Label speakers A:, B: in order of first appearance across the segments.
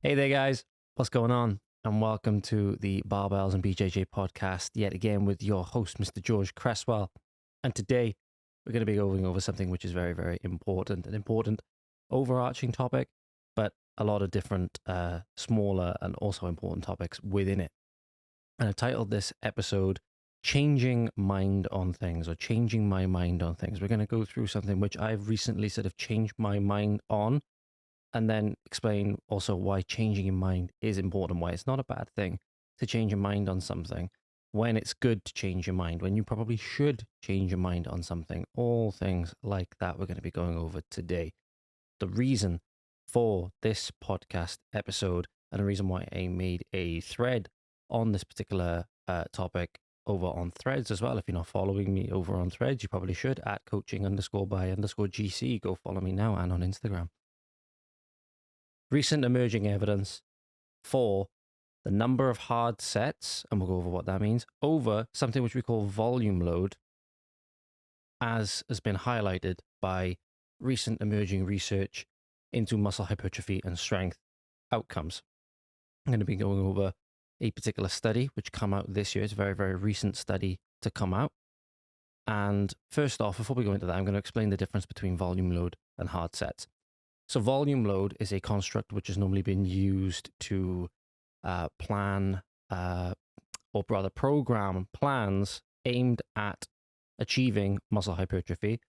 A: Hey there, guys. What's going on? And welcome to the Barbells and BJJ podcast, yet again with your host, Mr. George Cresswell. And today we're going to be going over something which is very, very important, an important overarching topic, but a lot of different smaller and also important topics within it. And I've titled this episode, Changing Mind on Things, or Changing My Mind on Things. We're going to go through something which I've recently sort of changed my mind on, and then explain also why changing your mind is important, why it's not a bad thing to change your mind on something, when it's good to change your mind, when you probably should change your mind on something, all things like that we're going to be going over today. The reason for this podcast episode and the reason why I made a thread on this particular topic over on Threads as well. If you're not following me over on Threads, you probably should, at coaching_by_GC. Go follow me now, and on Instagram. Recent emerging evidence for the number of hard sets, and we'll go over what that means, over something which we call volume load, as has been highlighted by recent emerging research into muscle hypertrophy and strength outcomes. I'm going to be going over a particular study which came out this year. It's a very, very recent study to come out. And first off, before we go into that, I'm going to explain the difference between volume load and hard sets. So volume load is a construct which has normally been used to plan or rather program plans aimed at achieving muscle hypertrophy.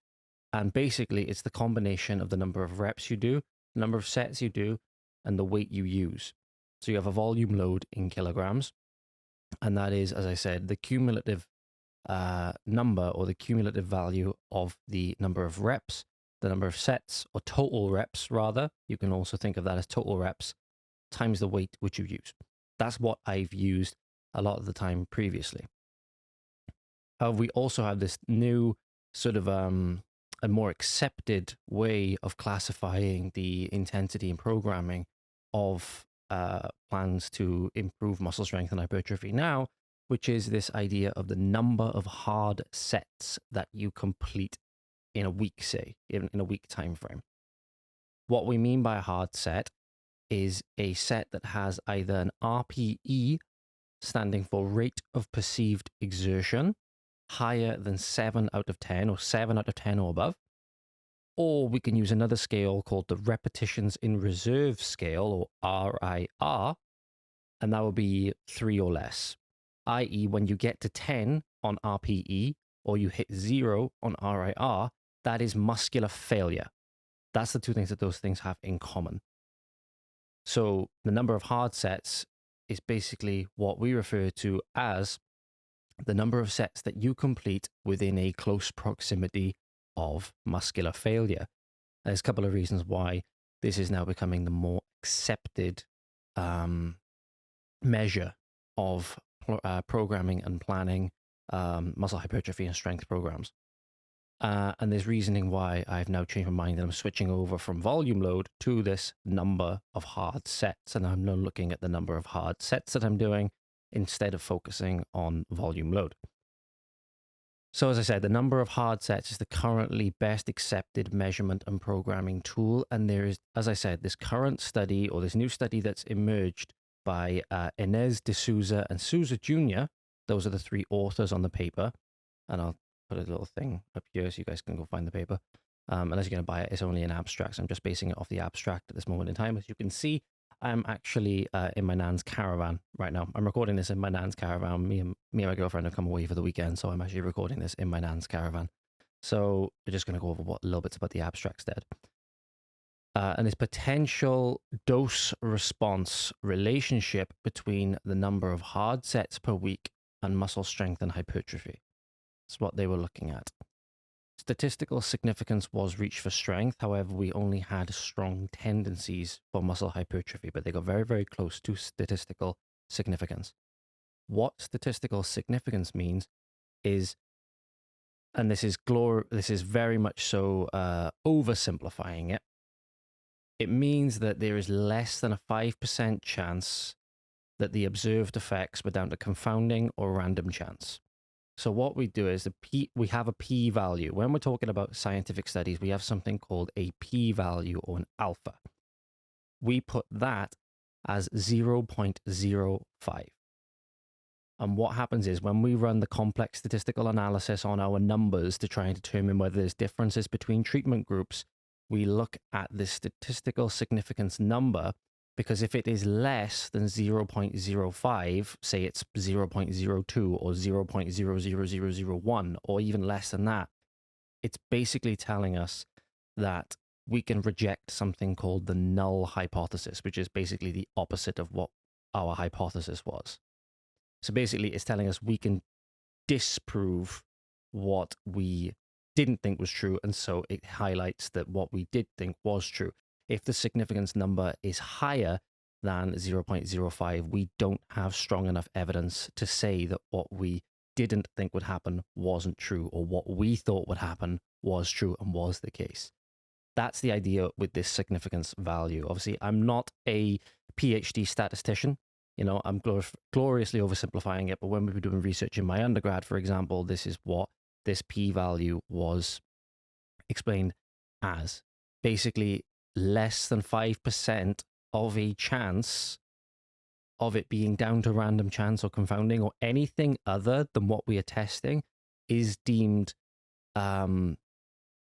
A: And basically, it's the combination of the number of reps you do, the number of sets you do, and the weight you use. So you have a volume load in kilograms. And that is, as I said, the cumulative number, or the cumulative value of the number of reps, the number of sets, or total reps rather. You can also think of that as total reps times the weight which you use. That's what I've used a lot of the time previously. However, we also have this new sort of a more accepted way of classifying the intensity and programming of plans to improve muscle strength and hypertrophy now, which is this idea of the number of hard sets that you complete in a week, say, in a week time frame. What we mean by a hard set is a set that has either an RPE, standing for rate of perceived exertion, higher than 7 out of 10 or 7 out of 10 or above, or we can use another scale called the repetitions in reserve scale, or RIR, and that will be 3 or less, i.e. when you get to 10 on RPE or you hit 0 on RIR, that is muscular failure. That's the two things that those things have in common. So the number of hard sets is basically what we refer to as the number of sets that you complete within a close proximity of muscular failure. There's a couple of reasons why this is now becoming the more accepted measure of programming and planning muscle hypertrophy and strength programs. And there's reasoning why I've now changed my mind and I'm switching over from volume load to this number of hard sets. And I'm now looking at the number of hard sets that I'm doing instead of focusing on volume load. So as I said, the number of hard sets is the currently best accepted measurement and programming tool. And there is, as I said, this current study, or this new study that's emerged by Enes, de Souza, and Souza-Junior. Those are the three authors on the paper. And I'll put a little thing up here so you guys can go find the paper. Unless you're going to buy it, it's only an abstract. So I'm just basing it off the abstract at this moment in time. As you can see, I'm actually in my nan's caravan right now. I'm recording this in my nan's caravan. Me and my girlfriend have come away for the weekend, so I'm actually recording this in my nan's caravan. So we're just going to go over little bits about the abstract instead. And this potential dose-response relationship between the number of hard sets per week and muscle strength and hypertrophy. That's what they were looking at. Statistical significance was reached for strength. However, we only had strong tendencies for muscle hypertrophy, but they got very, very close to statistical significance. What statistical significance means is, and this is very much so oversimplifying it, it means that there is less than a 5% chance that the observed effects were down to confounding or random chance. So what we do is we have a p-value. When we're talking about scientific studies, we have something called a p-value or an alpha. We put that as 0.05. And what happens is when we run the complex statistical analysis on our numbers to try and determine whether there's differences between treatment groups, we look at the statistical significance number, because if it is less than 0.05, say it's 0.02 or 0.00001, or even less than that, it's basically telling us that we can reject something called the null hypothesis, which is basically the opposite of what our hypothesis was. So basically, it's telling us we can disprove what we didn't think was true, and so it highlights that what we did think was true. If the significance number is higher than 0.05, we don't have strong enough evidence to say that what we didn't think would happen wasn't true, or what we thought would happen was true and was the case. That's the idea with this significance value. Obviously, I'm not a PhD statistician. You know, I'm gloriously oversimplifying it, but when we were doing research in my undergrad, for example, this is what this p-value was explained as. Basically, less than 5% of a chance of it being down to random chance or confounding or anything other than what we are testing is deemed, you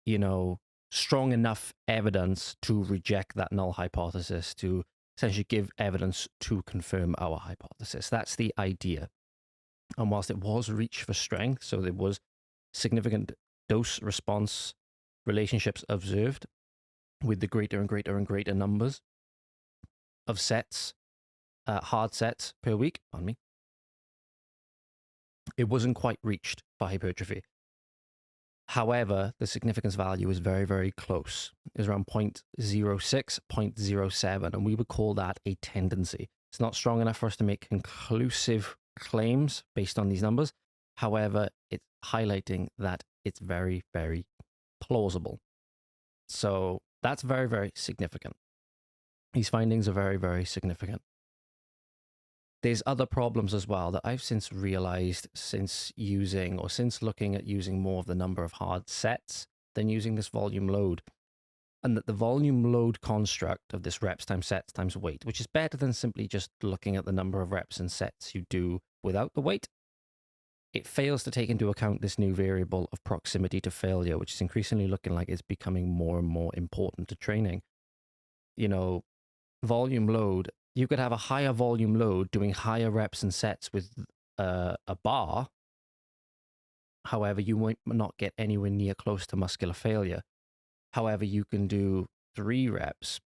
A: know, strong enough evidence to reject that null hypothesis, to essentially give evidence to confirm our hypothesis. That's the idea. And whilst it was reach for strength, so there was significant dose-response relationships observed with the greater and greater and greater numbers of sets, hard sets per week, pardon me, it wasn't quite reached for hypertrophy. However, the significance value is very, very close. It's around 0.06, 0.07, and we would call that a tendency. It's not strong enough for us to make conclusive claims based on these numbers. However, it's highlighting that it's very, very plausible. So that's very, very significant. These findings are very, very significant. There's other problems as well that I've since realized since looking at using more of the number of hard sets than using this volume load. And that the volume load construct of this reps times sets times weight, which is better than simply just looking at the number of reps and sets you do without the weight, it fails to take into account this new variable of proximity to failure, which is increasingly looking like it's becoming more and more important to training. You know, volume load, you could have a higher volume load doing higher reps and sets with a bar. However, you might not get anywhere near close to muscular failure. However, you can do 3 reps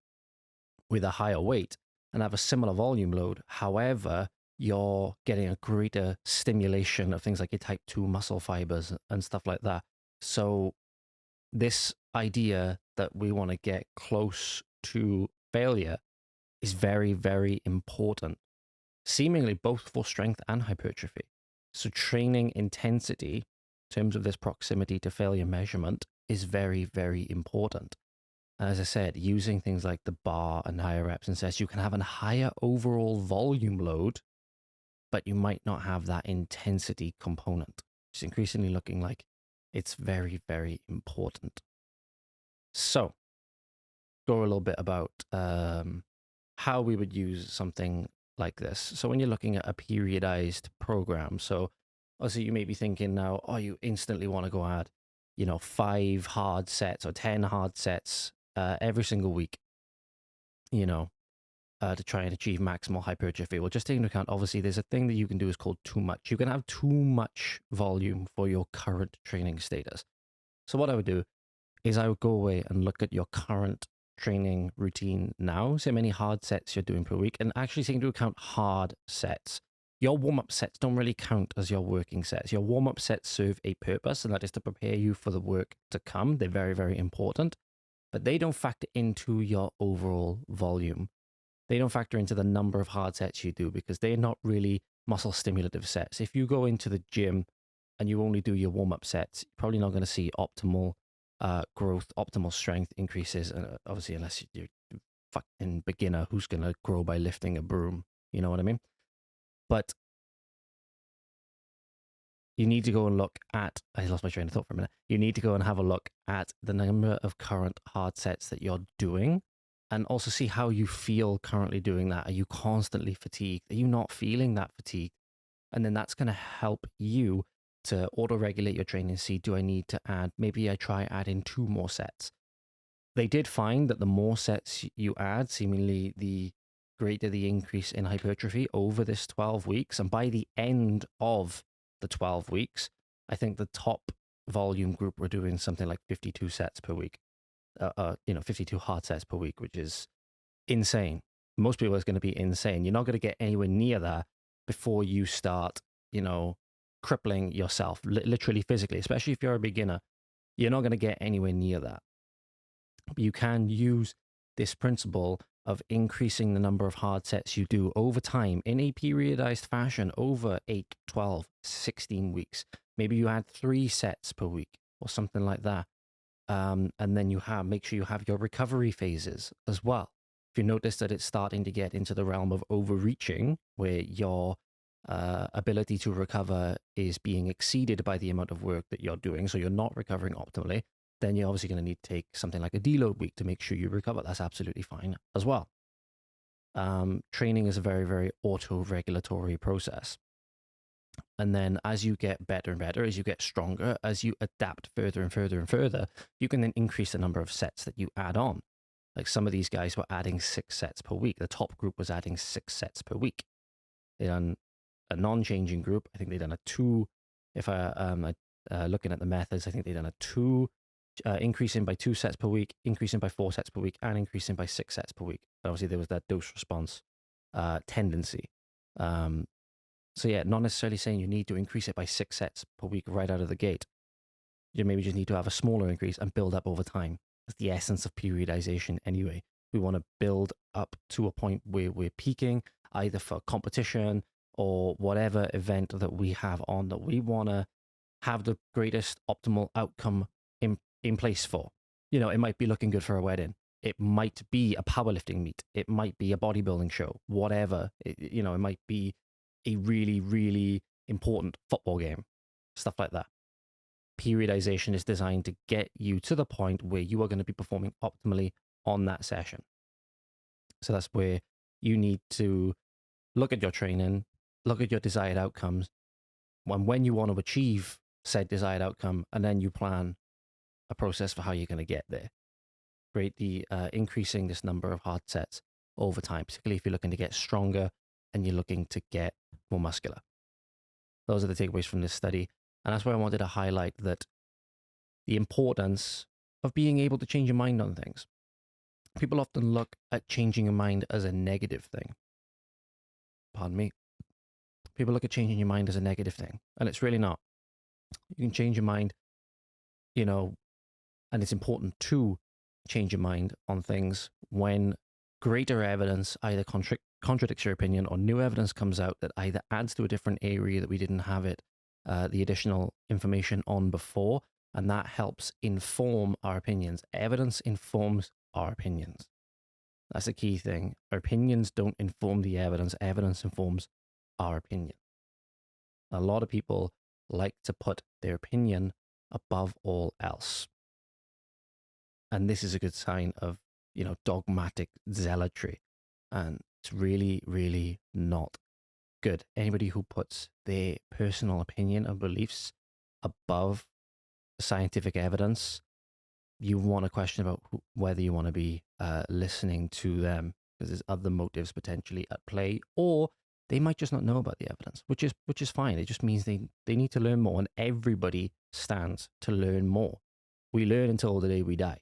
A: with a higher weight and have a similar volume load. However, you're getting a greater stimulation of things like your type 2 muscle fibers and stuff like that. So this idea that we want to get close to failure is very, very important, seemingly both for strength and hypertrophy. So training intensity, in terms of this proximity to failure measurement, is very, very important. As I said, using things like the bar and higher reps and sets, you can have a higher overall volume load, but you might not have that intensity component. It's increasingly looking like it's very, very important. So, go a little bit about how we would use something like this. So when you're looking at a periodized program, so obviously you may be thinking now, oh, you instantly want to go add, 5 hard sets or 10 hard sets every single week, to try and achieve maximal hypertrophy. Well, just taking into account, obviously, there's a thing that you can do is called too much. You can have too much volume for your current training status. So what I would do is I would go away and look at your current training routine now, see how many hard sets you're doing per week, and actually take into account hard sets. Your warm-up sets don't really count as your working sets. Your warm-up sets serve a purpose, and that is to prepare you for the work to come. They're very, very important, but they don't factor into your overall volume. They don't factor into the number of hard sets you do because they're not really muscle stimulative sets. If you go into the gym and you only do your warm-up sets, you're probably not going to see optimal growth, optimal strength increases, obviously, unless you're a fucking beginner who's going to grow by lifting a broom. You know what I mean? But you need to go and look at, I lost my train of thought for a minute. You need to go and have a look at the number of current hard sets that you're doing and also see how you feel currently doing that. Are you constantly fatigued? Are you not feeling that fatigue? And then that's going to help you to auto-regulate your training. See, do I need to add, maybe I try adding 2 more sets. They did find that the more sets you add, seemingly the greater the increase in hypertrophy over this 12 weeks. And by the end of the 12 weeks, I think the top volume group were doing something like 52 sets per week. 52 hard sets per week, which is insane. Most people, it's going to be insane. You're not going to get anywhere near that before you start, crippling yourself, literally physically, especially if you're a beginner. You're not going to get anywhere near that. But you can use this principle of increasing the number of hard sets you do over time in a periodized fashion over 8, 12, 16 weeks. Maybe you add 3 sets per week or something like that. And then make sure you have your recovery phases as well. If you notice that it's starting to get into the realm of overreaching, where your ability to recover is being exceeded by the amount of work that you're doing, so you're not recovering optimally, then you're obviously going to need to take something like a deload week to make sure you recover. That's absolutely fine as well. Training is a very, very auto-regulatory process. And then as you get better and better, as you get stronger, as you adapt further and further and further, you can then increase the number of sets that you add on. Like some of these guys were adding 6 sets per week. The top group was adding 6 sets per week. They done a non-changing group. I think they done a 2. If looking at the methods, I think they done a 2, increasing by 2 sets per week, increasing by 4 sets per week, and increasing by 6 sets per week. And obviously, there was that dose response tendency. So yeah, not necessarily saying you need to increase it by 6 sets per week right out of the gate. You maybe just need to have a smaller increase and build up over time. That's the essence of periodization anyway. We want to build up to a point where we're peaking, either for competition or whatever event that we have on that we want to have the greatest optimal outcome in place for. It might be looking good for a wedding. It might be a powerlifting meet. It might be a bodybuilding show, whatever. It might be a really, really important football game, stuff like that. Periodization is designed to get you to the point where you are going to be performing optimally on that session. So that's where you need to look at your training, look at your desired outcomes, when you want to achieve said desired outcome, and then you plan a process for how you're going to get there. Greatly increasing this number of hard sets over time, particularly if you're looking to get stronger and you're looking to get more muscular. Those are the takeaways from this study. And that's why I wanted to highlight that the importance of being able to change your mind on things. People often look at changing your mind as a negative thing. Pardon me. People look at changing your mind as a negative thing, and it's really not. You can change your mind, and it's important to change your mind on things when greater evidence either contradicts your opinion or new evidence comes out that either adds to a different area that we didn't have the additional information on before, and that helps inform our opinions. Evidence informs our opinions. That's a key thing. Our opinions don't inform the evidence. Evidence informs our opinion. A lot of people like to put their opinion above all else. And this is a good sign of, dogmatic zealotry. And it's really, really not good. Anybody who puts their personal opinion and beliefs above scientific evidence, you want to question about whether you want to be listening to them, because there's other motives potentially at play, or they might just not know about the evidence, which is fine. It just means they need to learn more, and everybody stands to learn more. We learn until the day we die.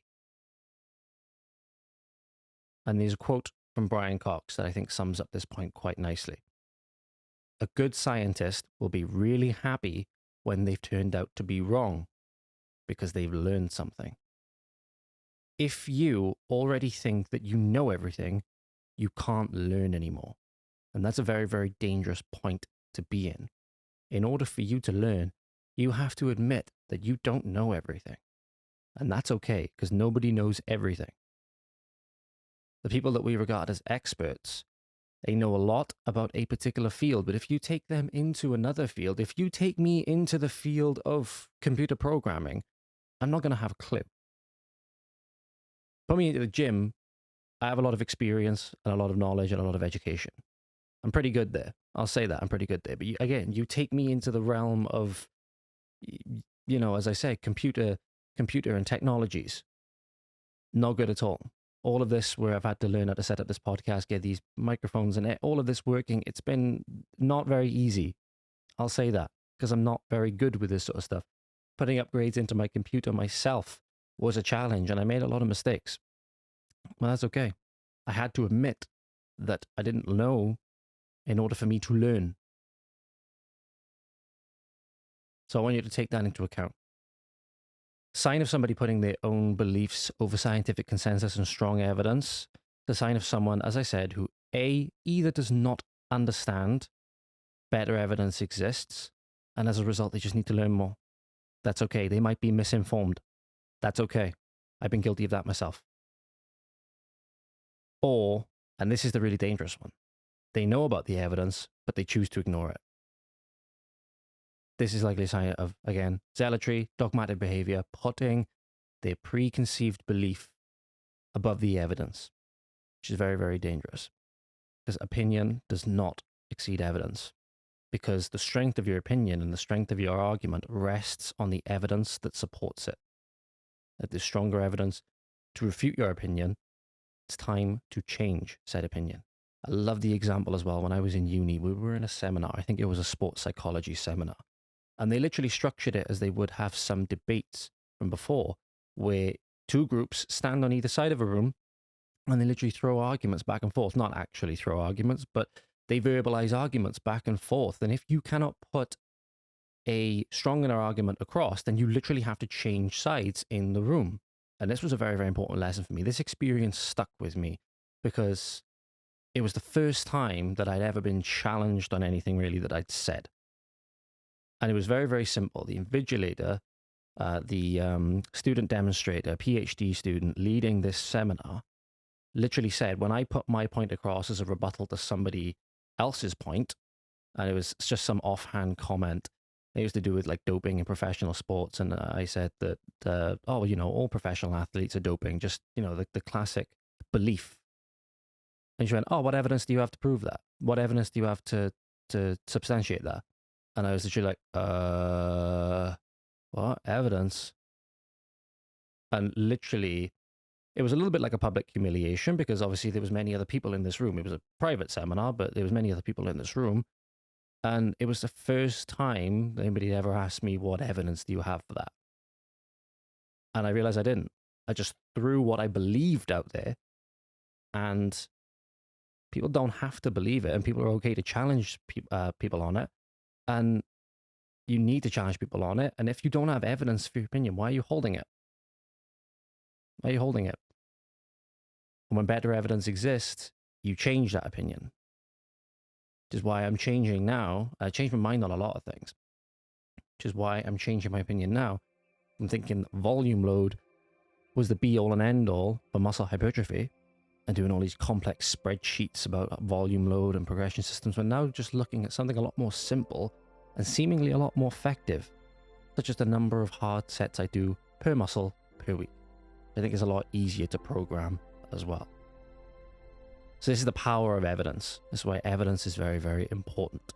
A: And there's a quote from Brian Cox that I think sums up this point quite nicely. A good scientist will be really happy when they've turned out to be wrong, because they've learned something. If you already think that you know everything, you can't learn anymore. And that's a very, very dangerous point to be in. In order for you to learn, you have to admit that you don't know everything. And that's okay, because nobody knows everything. The people that we regard as experts, they know a lot about a particular field, but if you take them into another field, if you take me into the field of computer programming, I'm not going to have a clue. Put me into the gym I have a lot of experience and a lot of knowledge and a lot of education. I'm pretty good there. I'll say that. I'm pretty good there. But again, you take me into the realm of, as I said, computer and technologies. Not good at all. All of this, where I've had to learn how to set up this podcast, get these microphones and all of this working, it's been not very easy. I'll say that, because I'm not very good with this sort of stuff. Putting upgrades into my computer myself was a challenge, and I made a lot of mistakes. Well, that's okay. I had to admit that I didn't know in order for me to learn. So I want you to take that into account. Sign of somebody putting their own beliefs over scientific consensus and strong evidence. The sign of someone, as I said, who either does not understand better evidence exists, and as a result, they just need to learn more. That's okay. They might be misinformed. That's okay. I've been guilty of that myself. Or, and this is the really dangerous one, they know about the evidence, but they choose to ignore it. This is likely a sign of, again, zealotry, dogmatic behavior, putting their preconceived belief above the evidence, which is very, very dangerous. Because opinion does not exceed evidence. Because the strength of your opinion and the strength of your argument rests on the evidence that supports it. If there's stronger evidence to refute your opinion, it's time to change said opinion. I love the example as well. When I was in uni, we were in a seminar. I think it was a sports psychology seminar. And they literally structured it as they would have some debates from before, where two groups stand on either side of a room and they literally throw arguments back and forth. Not actually throw arguments, but they verbalize arguments back and forth. And if you cannot put a stronger argument across, then you literally have to change sides in the room. And this was a very, very important lesson for me. This experience stuck with me because it was the first time that I'd ever been challenged on anything really that I'd said. And it was very, very simple. The invigilator, the student demonstrator, PhD student leading this seminar, literally said, when I put my point across as a rebuttal to somebody else's point, and it was just some offhand comment, it was to do with like doping in professional sports. And I said that, all professional athletes are doping, just, the classic belief. And she went, oh, what evidence do you have to prove that? What evidence do you have to substantiate that? And I was literally like, what evidence? And literally, it was a little bit like a public humiliation because obviously there was many other people in this room. It was a private seminar, but there was many other people in this room. And it was the first time anybody ever asked me, what evidence do you have for that? And I realized I didn't. I just threw what I believed out there. And people don't have to believe it. And people are okay to challenge people on it. And you need to challenge people on it. And if you don't have evidence for your opinion, why are you holding it? Why are you holding it? And when better evidence exists, you change that opinion. Which is why I'm changing now. I changed my mind on a lot of things. Which is why I'm changing my opinion now. I'm thinking volume load was the be-all and end-all for muscle hypertrophy, and doing all these complex spreadsheets about volume load and progression systems. We're now just looking at something a lot more simple and seemingly a lot more effective, such as the number of hard sets I do per muscle per week. I think it's a lot easier to program as well. So this is the power of evidence. This is why evidence is very, very important.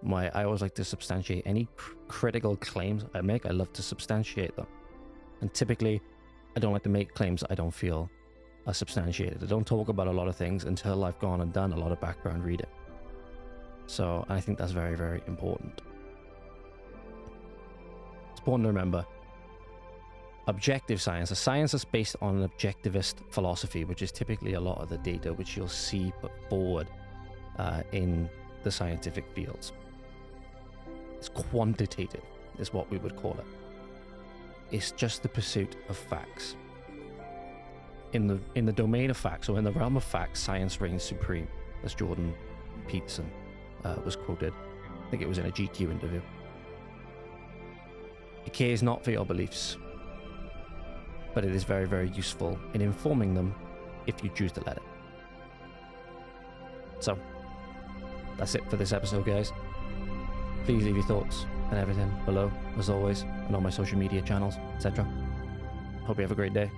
A: Why I always like to substantiate any critical claims I make. I love to substantiate them. And typically, I don't like to make claims that I don't feel are substantiated. I don't talk about a lot of things until I've gone and done a lot of background reading. So I think that's very, very important. It's important to remember objective science, a science that's based on an objectivist philosophy, which is typically a lot of the data which you'll see put forward in the scientific fields. It's quantitative, is what we would call it. It's just the pursuit of facts. In the domain of facts, or in the realm of facts, science reigns supreme, as Jordan Peterson was quoted. I think it was in a GQ interview. It cares not for your beliefs, but it is very, very useful in informing them if you choose to let it. So, that's it for this episode, guys. Please leave your thoughts and everything below, as always, and on my social media channels, etc. Hope you have a great day.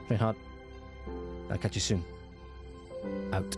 A: Train hard, I'll catch you soon. Out.